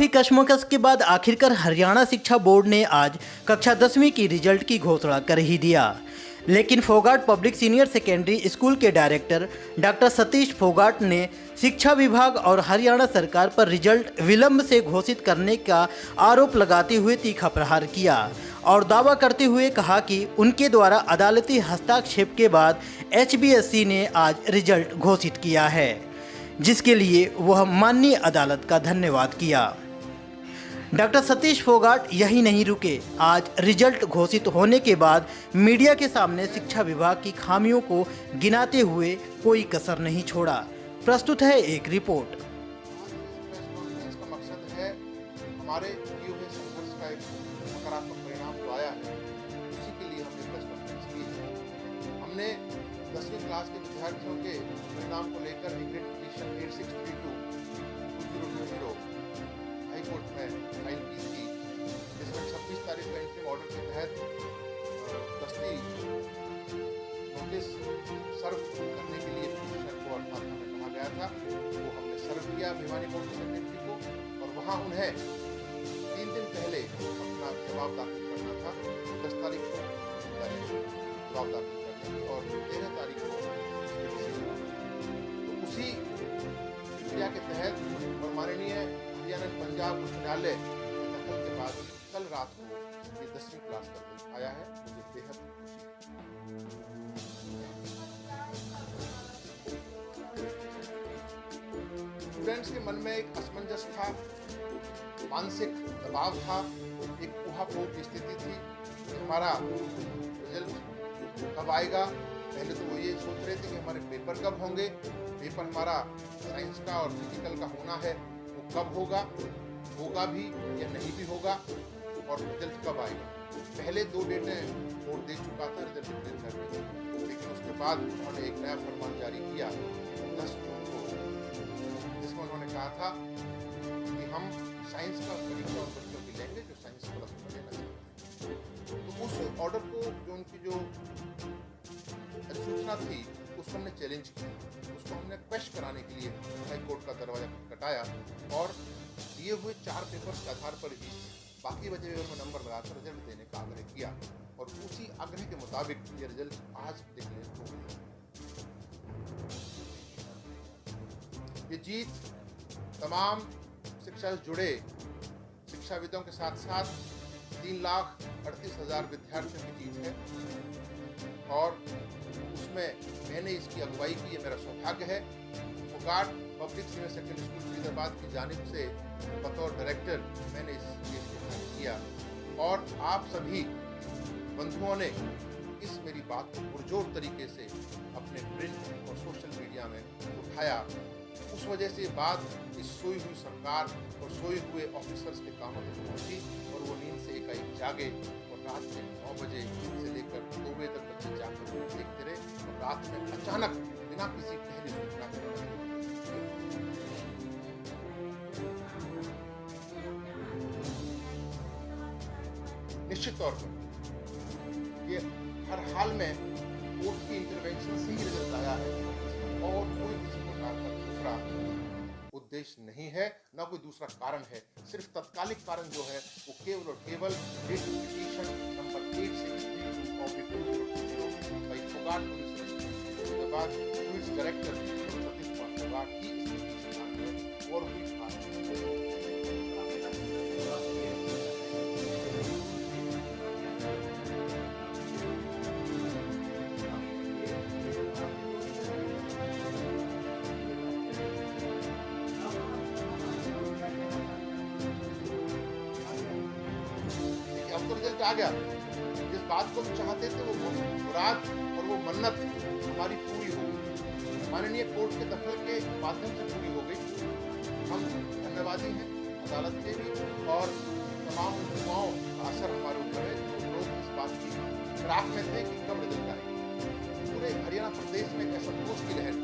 काफ़ी कश्मकश के बाद आखिरकार हरियाणा शिक्षा बोर्ड ने आज कक्षा 10वीं की रिजल्ट की घोषणा कर ही दिया। लेकिन Phogat public senior secondary school के डायरेक्टर डॉक्टर सतीश फोगाट ने शिक्षा विभाग और हरियाणा सरकार पर रिजल्ट विलंब से घोषित करने का आरोप लगाते हुए तीखा प्रहार किया और दावा करते हुए कहा कि उनके द्वारा अदालती हस्तक्षेप के बाद HBSC ने आज रिजल्ट घोषित किया है, जिसके लिए वह माननीय अदालत का धन्यवाद किया। डॉक्टर सतीश फोगाट यही नहीं रुके। आज रिजल्ट घोषित होने के बाद मीडिया के सामने शिक्षा विभाग की खामियों को गिनाते हुए कोई कसर नहीं छोड़ा। प्रस्तुत है एक रिपोर्ट। प्रेस कॉन्फ्रेंस का मकसद है हमारे किए हुए संघर्ष का एक सकारात्मक परिणाम जो आया है, उसी के लिए हमने प्रेस कॉन्फ्रेंस की है। हमने 10वीं क्लास के विद्यार्थियों के परिणाम को लेकर एक रिट पिटीशन 8632/2020 हाई कोर्ट में फाइल की थी, जिसमें 26 तारीख का इंटरिम ऑर्डर के तहत दस्ती नोटिस सर्व करने के लिए पिटीशनर को अर्थात हमें कहा गया था। वो हमने सर्व किया भिवानी कोर्ट के सेक्रेटरी को, और वहाँ उन्हें 3 दिन पहले अपना जवाब दाखिल करना था। 10 तारीख को जवाब दाखिल करने की और 13 तारीख को तो उसी प्रक्रिया के तहत और माननीय हरियाणा पंजाब उच्च न्यायालय के दखल के बाद कल रात को ये 10वीं क्लास का रिजल्ट आया है। मुझे बेहद खुशी है। स्टूडेंट्स के मन में एक असमंजस था, मानसिक दबाव था, एक ऊहापोह की स्थिति थी कि हमारा रिजल्ट कब आएगा। पहले तो वो ये सोच रहे थे कि हमारे पेपर कब होंगे, पेपर हमारा साइंस का और फिजिकल का होना है वो कब होगा भी या नहीं भी होगा, और रिजल्ट कब आएगा। पहले 2 डेटें बोर्ड दे चुका था रिजल्ट डिक्लेयर करने की, लेकिन उसके बाद उन्होंने एक नया फरमान जारी किया 10 जून को, जिसमें उन्होंने कहा था कि हम साइंस का परीक्षा उन बच्चों की लेंगे जो साइंस प्लस में लेना चाहते हैं। तो उस ऑर्डर को जो उनकी जो सूचना थी उसको हमने चैलेंज किया, उसको हमने क्वेश्चन कराने के लिए हाई कोर्ट का दरवाजा खटखटाया और दिए हुए 4 पेपर्स के आधार पर ही बाकी बचे हुए में नंबर लगाकर रिजल्ट देने का आग्रह किया, और उसी आग्रह के मुताबिक ये रिजल्ट आज डिक्लेयर हो गई। ये जीत तमाम शिक्षा से जुड़े शिक्षाविदों के साथ साथ 3,38,000 विद्यार्थियों की जीत है, और उसमें मैंने इसकी अगुवाई की, ये मेरा सौभाग्य है। Phogat public senior secondary school Faridabad की जानिब से बतौर डायरेक्टर मैंने इस केस को किया, और आप सभी बंधुओं ने इस मेरी बात को पुरजोर तरीके से अपने प्रिंट और सोशल मीडिया में उठाया। उस वजह से बात इस सोई हुई सरकार और सोए हुए ऑफिसर्स के कानों तक पहुंची, और वो नींद से एकाएक जागे और रात में 9 बजे से लेकर 2 बजे तक बच्चे जाकर देखते रहे, और रात में अचानक बिना किसी पहली सूचना के निश्चित तौर पर ये हर हाल में कोर्ट की इंटरवेंशन से ही रिजल्ट आया है, और कोई किसी प्रकार का दूसरा उद्देश्य नहीं है, ना कोई दूसरा कारण है। सिर्फ तत्कालिक कारण जो है वो केवल और केवल writ petition number 8632/2020 by Phogat के बाद पुलिस डायरेक्टर सतीश फोगाट की इस पिटीशन में और भी अब तो रिजल्ट आ गया। जिस बात को हम चाहते थे वो मुराद और वो मन्नत हमारी पूरी हो गई, माननीय कोर्ट के दखल के माध्यम से पूरी हो गई। हम धन्यवादी हैं अदालत के भी, और तमाम युवाओं का असर हमारे ऊपर है जो लोग इस बात की फिराक में थे कि कब रिजल्ट आएगा। पूरे हरियाणा प्रदेश में एक असंतोष की लहर,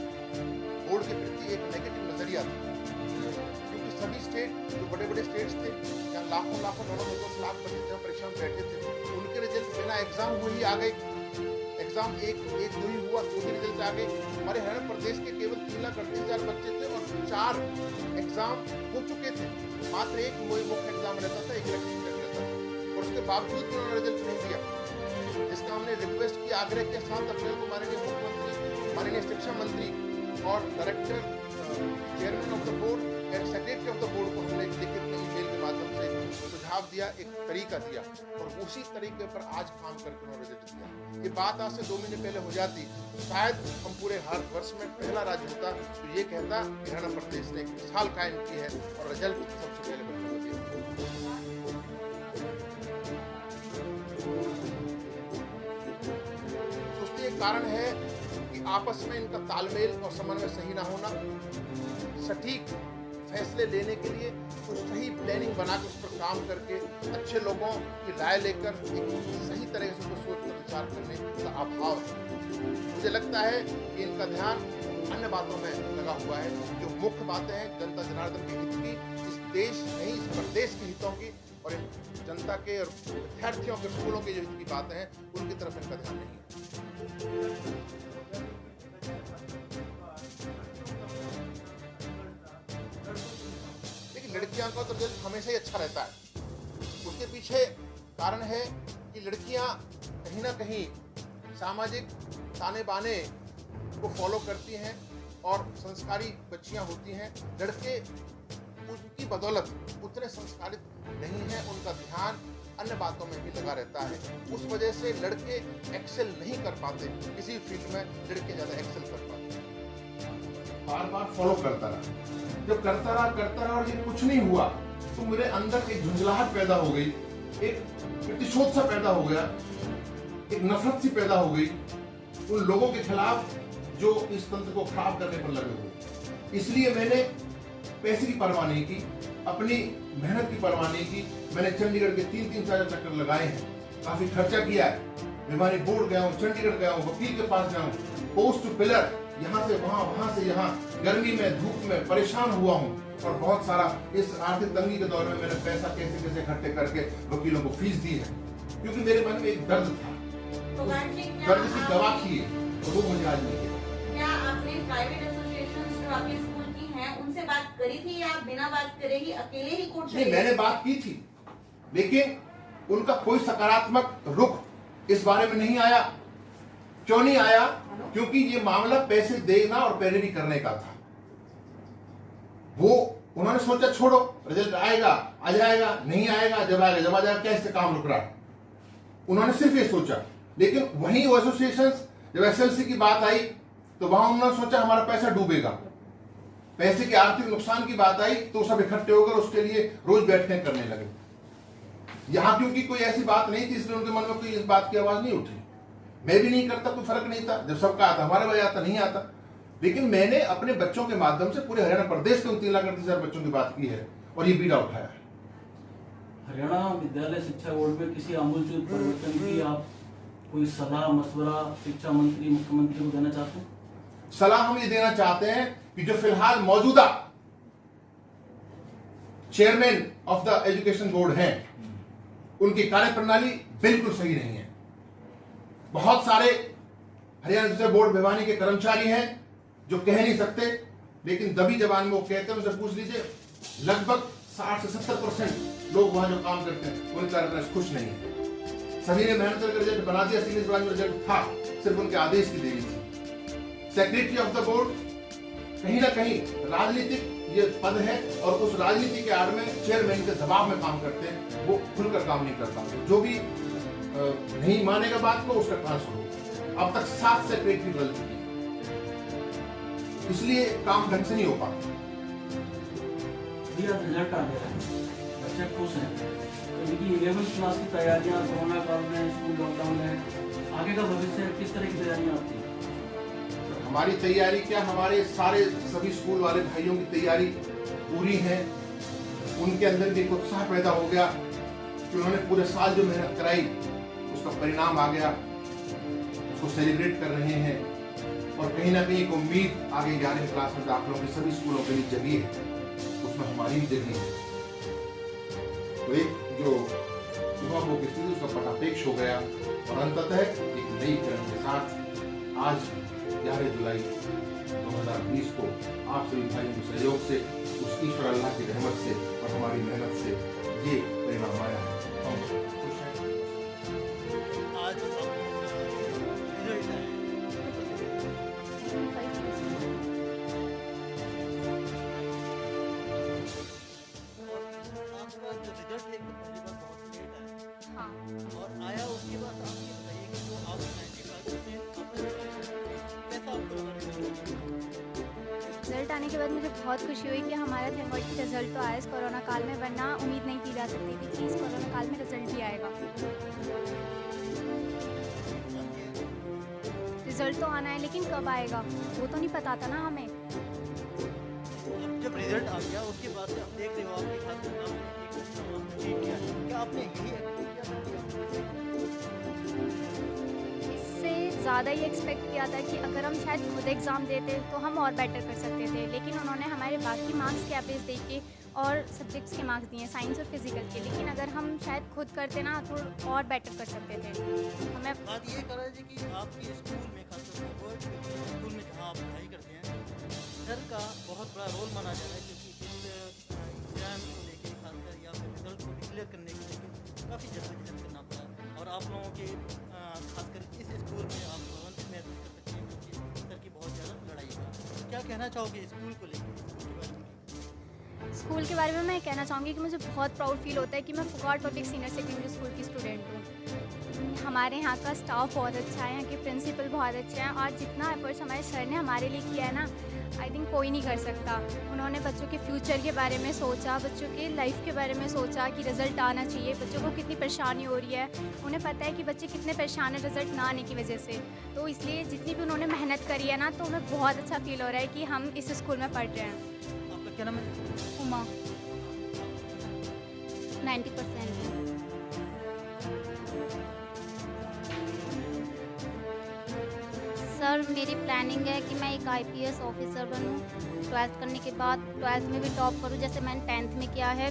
बोर्ड के प्रति एक नेगेटिव नजरिया था, क्योंकि सभी स्टेट जो बड़े बड़े स्टेट्स थे जहाँ लाखों 9-10 लाख बच्चे जब परीक्षा में बैठे थे, उनके रिजल्ट बिना एग्जाम हुए ही आ गए। एग्जाम एक 2 ही हुआ तो भी रिजल्ट आ गए। हमारे हरियाणा प्रदेश के केवल 3,38,000 बच्चे थे और 4 एग्जाम हो चुके थे, मात्र एक मुख्य एग्जाम रहता था, एक इलेक्ट्रिक रहता था, और उसके बावजूद भी उन्होंने रिजल्ट नहीं दिया, जिसका हमने रिक्वेस्ट की आग्रह के साथ अपने को माननीय मुख्यमंत्री, माननीय शिक्षा मंत्री और director, chairman of the board and secretary of the board को हमने लिखित में ईमेल के माध्यम से सुझाव दिया, एक तरीका दिया, और उसी तरीके पर आज काम करके उन्होंने रिजल्ट दिया। ये बात आज से 2 महीने पहले हो जाती, शायद हम पूरे भारतवर्ष में पहला राज्य होता तो ये कहता कि हरियाणा प्रदेश ने एक मिसाल कायम की है और रिजल्ट सबसे पहले बच्चों को दिया। उसके एक कारण है कि आपस में इनका तालमेल और समन्वय सही ना होना, सटीक फैसले लेने के लिए कुछ सही प्लानिंग बनाकर उस पर काम करके अच्छे लोगों की राय लेकर एक सही तरह से उसको सोच कर विचार करने का अभाव है। मुझे लगता है कि इनका ध्यान अन्य बातों में लगा हुआ है, जो मुख्य बातें हैं जनता जनार्दन के हित की, इस देश नहीं इस प्रदेश के हितों की, और इन जनता के और विद्यार्थियों के स्कूलों के जो हित की बातें हैं उनकी तरफ इनका ध्यान नहीं है। लड़कियों का तो रिजल्ट हमेशा ही अच्छा रहता है, उसके पीछे कारण है कि लड़कियां कहीं ना कहीं सामाजिक ताने बाने को फॉलो करती हैं और संस्कारी बच्चियां होती हैं। लड़के उनकी बदौलत उतने संस्कारित नहीं हैं, उनका ध्यान अन्य बातों में भी लगा रहता है, उस वजह से लड़के एक्सेल नहीं कर पाते किसी फील्ड में, लड़के ज़्यादा एक्सेल कर पाते हैं। बार बार फॉलो करता रहा, जब करता रहा और ये कुछ नहीं हुआ तो मेरे अंदर एक झुंझलाहट पैदा हो गई, एक प्रतिशोध सा पैदा हो गया, एक नफरत सी पैदा हो गई उन लोगों के खिलाफ जो इस तंत्र को खराब करने पर लगे हुए। इसलिए मैंने पैसे की परवाह नहीं की, अपनी मेहनत की परवाह नहीं की। मैंने चंडीगढ़ के 3-4 चक्कर लगाए हैं, काफी खर्चा किया है, भिवानी बोर्ड गया हूँ, चंडीगढ़ गया हूँ, वकील के पास गया हूँ, पोस्ट टू पिलर, यहाँ से वहाँ, वहाँ से यहाँ, गर्मी में धूप में परेशान हुआ हूँ, और बहुत सारा इस आर्थिक तंगी के दौर में मैंने पैसा कैसे कैसे इकट्ठे करके वकीलों को फीस दी है, क्योंकि मेरे मन में एक दर्द था, दर्द की दवा की है, और वो मुझे आज मिल गया। क्या आपने प्राइवेट एसोसिएशंस जो आपके स्कूल की हैं उनसे बात करी थी, या बिना बात करे ही अकेले ही कोर्ट? नहीं, मैंने बात की थी, लेकिन उनका कोई सकारात्मक रुख इस बारे में नहीं आया। क्यों नहीं आया? क्योंकि ये मामला पैसे देना और पैरवी करने का था। वो उन्होंने सोचा छोड़ो, रिजल्ट आएगा, आ जाएगा, नहीं आएगा, जब आएगा जब आ जाएगा, क्या इससे काम रुक रहा है। उन्होंने सिर्फ ये सोचा। लेकिन वहीं वो एसोसिएशंस, जब एसएलसी की बात आई तो वहां उन्होंने सोचा हमारा पैसा डूबेगा, पैसे के आर्थिक नुकसान की बात आई तो सब इकट्ठे होकर उसके लिए रोज बैठकें करने लगे। यहां क्योंकि कोई ऐसी बात नहीं थी, इसलिए उनके मन में कोई इस बात की आवाज नहीं उठी। मैं भी नहीं करता, कोई फर्क नहीं था, जब सबका आता हमारे भाई आता नहीं आता। लेकिन मैंने अपने बच्चों के माध्यम से पूरे हरियाणा प्रदेश के 3,38,000 बच्चों की बात की है और ये बीड़ा उठाया है। हरियाणा विद्यालय शिक्षा बोर्ड में किसी आमूलचूल परिवर्तन की आप कोई सलाह मशवरा शिक्षा मंत्री, मुख्यमंत्री को देना चाहते हैं? सलाह हम ये देना चाहते हैं कि जो फिलहाल मौजूदा chairman of the education board हैं, उनकी कार्यप्रणाली बिल्कुल सही नहीं है। बहुत सारे हरियाणा शिक्षा बोर्ड भिवानी के कर्मचारी हैं जो कह नहीं सकते, लेकिन दबी जबान में वो कहते हैं। उनसे पूछ लीजिए, लगभग 60 से 70% लोग वहां जो काम करते हैं उनके कार्यप्रणाली से खुश नहीं है। सभी ने मेहनत करके रिजल्ट बना दिया, सीनियर ब्रांच में रिजल्ट था, सिर्फ उनके आदेश की देरी थी। सेक्रेटरी ऑफ द बोर्ड कहीं ना कहीं राजनीतिक ये पद है और उस राजनीति के आड़ में चेयरमैन के दबाव में काम करते हैं, वो खुलकर काम नहीं करता। जो भी नहीं मानेगा बात को उसका ट्रांसफर हो। अब तक 7 सेक्रेटरी बदल चुकी है, इसलिए काम ढंग से नहीं हो पाता। रिजल्ट आ गया है, बच्चे खुश हैं, क्योंकि 11th क्लास की तैयारियां कोरोना काल में, स्कूल लॉकडाउन है, आगे का भविष्य किस तरह की तैयारियां आपकी? हमारी तैयारी क्या, हमारे सारे सभी स्कूल वाले भाइयों की तैयारी पूरी है। उनके अंदर भी एक उत्साह पैदा हो गया कि उन्होंने पूरे साल जो मेहनत कराई उसका परिणाम आ गया, उसको सेलिब्रेट कर रहे हैं। और कहीं ना कहीं एक उम्मीद आगे 11वीं क्लास में दाखिलों की सभी स्कूलों के लिए जगी है, उसमें हमारी भी जगी है। तो एक जो युवा वो स्थिति उसका पटापेक्ष हो गया और अंततः एक नई किरण के साथ आज 11 जुलाई 2020 को आप सभी भाइयों के सहयोग से, उस ईश्वर अल्लाह की रहमत से और हमारी मेहनत से ये परिणाम आया है। हम खुश हैं। आज रिजल्ट है, आपका जो रिजल्ट है वो पहली बार बहुत लेट आया हाँ, और आया उसके बाद आप ये बताइए कि जो आप 95% कैसा आपको लगा रिजल्ट आने के बाद मुझे बहुत खुशी हुई कि हमारा थैंक गॉड कि रिजल्ट तो आया इस कोरोना काल में, वरना उम्मीद नहीं की जा सकती थी कि इस कोरोना काल में रिजल्ट भी आएगा। रिजल्ट तो आना है, लेकिन कब आएगा वो तो नहीं पता था ना हमें। अब जब रिजल्ट आ गया उसके बाद से आप देख रहे हो आपके खाते में आपने एक अच्छा अचीव किया है। क्या आपने यही एक्सपेक्ट किया था? इससे ज़्यादा ही एक्सपेक्ट किया था कि अगर हम शायद खुद एग्ज़ाम देते तो हम और बेटर कर सकते थे, लेकिन उन्होंने हमारे बाकी मार्क्स के एवरेज देख के और सब्जेक्ट्स के मार्क्स दिए, साइंस और फिजिकल के, लेकिन अगर हम शायद खुद करते ना तो और बेटर कर सकते थे। हमें बात ये कर रहे थे कि आपके स्कूल में खासकर वर्ल्ड स्कूल में जहाँ आप पढ़ाई करते हैं घर का बहुत बड़ा रोल माना जा रहा है, क्योंकि इस एग्जाम को लेके खासकर या फिर रिजल्ट को डिक्लेयर करने के लेके काफ़ी जद्दोजहद करना पड़ा और आप लोगों के खासकर इस स्कूल में आप भवन महसूस कर सकते हैं क्योंकि सर की बहुत ज़्यादा लड़ाई है। क्या कहना चाहोगे स्कूल को लेकर, स्कूल के बारे में? स्कूल के बारे में मैं कहना चाहूँगी कि मुझे बहुत प्राउड फील होता है कि मैं Phogat public senior secondary school की स्टूडेंट हूँ। हमारे यहाँ का स्टाफ बहुत अच्छा है, यहाँ के प्रिंसिपल बहुत अच्छे हैं और जितना एफर्ट्स हमारे सर ने हमारे लिए किया है ना, आई थिंक कोई नहीं कर सकता। उन्होंने बच्चों के फ्यूचर के बारे में सोचा, बच्चों के लाइफ के बारे में सोचा कि रिज़ल्ट आना चाहिए, बच्चों को कितनी परेशानी हो रही है, उन्हें पता है कि बच्चे कितने परेशान हैं रिज़ल्ट ना आने की वजह से, तो इसलिए जितनी भी उन्होंने मेहनत करी है ना, तो हमें बहुत अच्छा फील हो रहा है कि हम इस स्कूल में पढ़ रहे हैं। आपका क्या नाम है? उमा 90%। सर मेरी प्लानिंग है कि मैं एक आईपीएस ऑफिसर बनूं, 12th करने के बाद 12th में भी टॉप करूं जैसे मैंने 10th में किया है।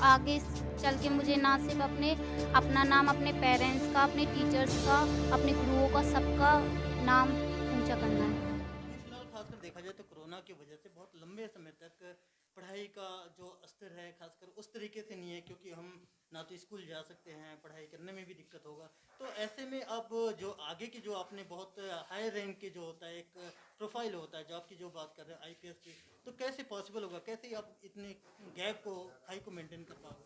आगे चल के मुझे ना सिर्फ अपना नाम, अपने पेरेंट्स का, अपने टीचर्स का, अपने गुरुओं का, सबका नाम ऊंचा करना है। फिलहाल खासकर देखा जाए तो कोरोना की वजह से बहुत लंबे समय तक पढ़ाई का जो स्तर है खासकर उस तरीके से नहीं है, क्योंकि हम ना तो स्कूल जा सकते हैं, पढ़ाई करने में भी दिक्कत होगा। तो ऐसे में अब जो आगे की जो आपने बहुत हाई रैंक के जो होता है एक प्रोफाइल होता है जो आपकी जो बात कर रहे हैं आईपीएस की, तो कैसे पॉसिबल होगा, कैसे आप इतने गैप को हाई को मेंटेन कर पाओगे?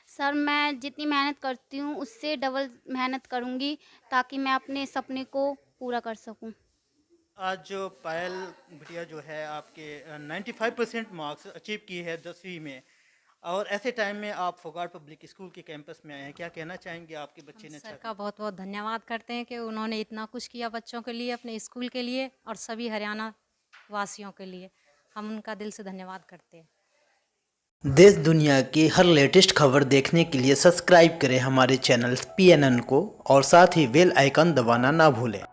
सर मैं जितनी मेहनत करती हूँ उससे डबल मेहनत करूँगी ताकि मैं अपने सपने को पूरा कर सकूँ। आज जो पायल बिटिया जो है आपके 95% मार्क्स अचीव की है 10वीं में, और ऐसे टाइम में आप फोगाट पब्लिक स्कूल के कैंपस में आए हैं, क्या कहना चाहेंगे आपके बच्चे ने? सर का बहुत बहुत धन्यवाद करते हैं कि उन्होंने इतना कुछ किया बच्चों के लिए, अपने स्कूल के लिए और सभी हरियाणा वासियों के लिए। हम उनका दिल से धन्यवाद करते हैं। देश दुनिया की हर लेटेस्ट खबर देखने के लिए सब्सक्राइब करें हमारे चैनल PNN को और साथ ही बेल आइकन दबाना ना भूलें।